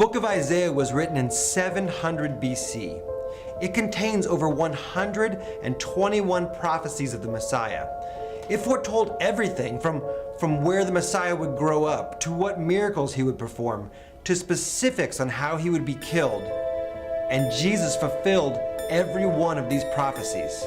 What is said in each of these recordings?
book of Isaiah was written in 700 BC. It contains over 121 prophecies of the Messiah. It foretold everything from where the Messiah would grow up, to what miracles he would perform, to specifics on how he would be killed. And Jesus fulfilled every one of these prophecies.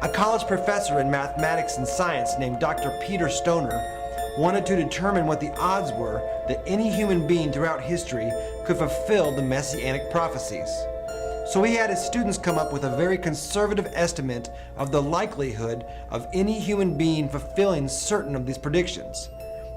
A college professor in mathematics and science named Dr. Peter Stoner wanted to determine what the odds were that any human being throughout history could fulfill the messianic prophecies. So he had his students come up with a very conservative estimate of the likelihood of any human being fulfilling certain of these predictions.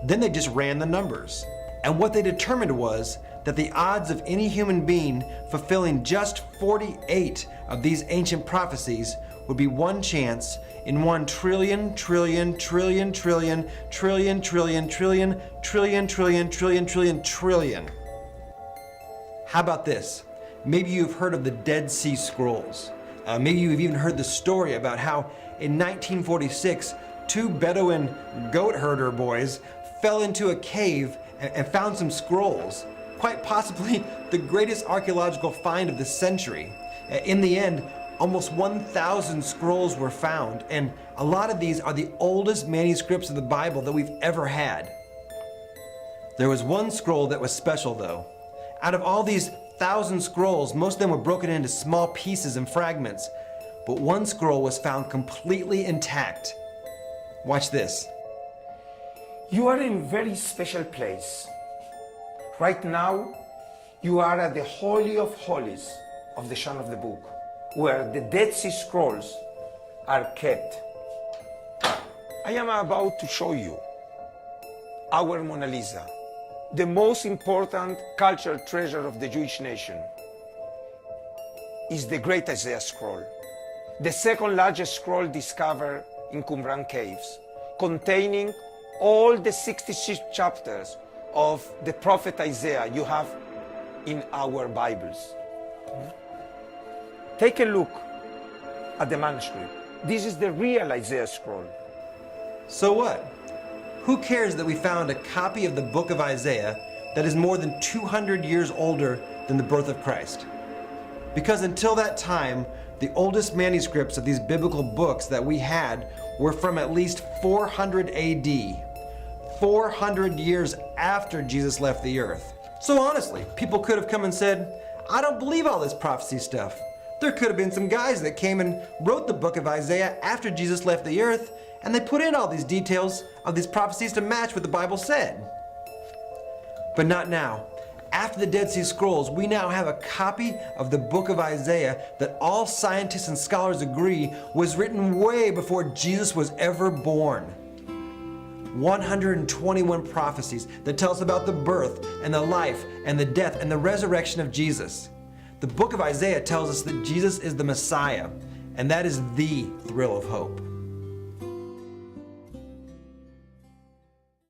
Then they just ran the numbers. And what they determined was that the odds of any human being fulfilling just 48 of these ancient prophecies would be one chance in 1 trillion, trillion, trillion, trillion, trillion, trillion, trillion, trillion, trillion, trillion, trillion, trillion. How about this? Maybe you've heard of the Dead Sea Scrolls. Maybe you've even heard the story about how in 1946, 2 Bedouin goat herder boys fell into a cave and found some scrolls, quite possibly the greatest archaeological find of the century. In the end, almost 1,000 scrolls were found, and a lot of these are the oldest manuscripts of the Bible that we've ever had. There was one scroll that was special though. Out of all these 1,000 scrolls, most of them were broken into small pieces and fragments, but one scroll was found completely intact. Watch this. You are in a very special place. Right now, you are at the Holy of Holies of the Son of the Book, where the Dead Sea Scrolls are kept. I am about to show you our Mona Lisa, the most important cultural treasure of the Jewish nation. Is the Great Isaiah Scroll, the second largest scroll discovered in Qumran caves, containing all the 66 chapters of the prophet Isaiah you have in our Bibles. Take a look at the manuscript. This is the real Isaiah scroll. So what? Who cares that we found a copy of the book of Isaiah that is more than 200 years older than the birth of Christ? Because until that time, the oldest manuscripts of these biblical books that we had were from at least 400 AD, 400 years after Jesus left the earth. So honestly, people could have come and said, I don't believe all this prophecy stuff. There could have been some guys that came and wrote the book of Isaiah after Jesus left the earth, and they put in all these details of these prophecies to match what the Bible said. But not now. After the Dead Sea Scrolls, we now have a copy of the book of Isaiah that all scientists and scholars agree was written way before Jesus was ever born. 121 prophecies that tell us about the birth and the life and the death and the resurrection of Jesus. The book of Isaiah tells us that Jesus is the Messiah, and that is the thrill of hope.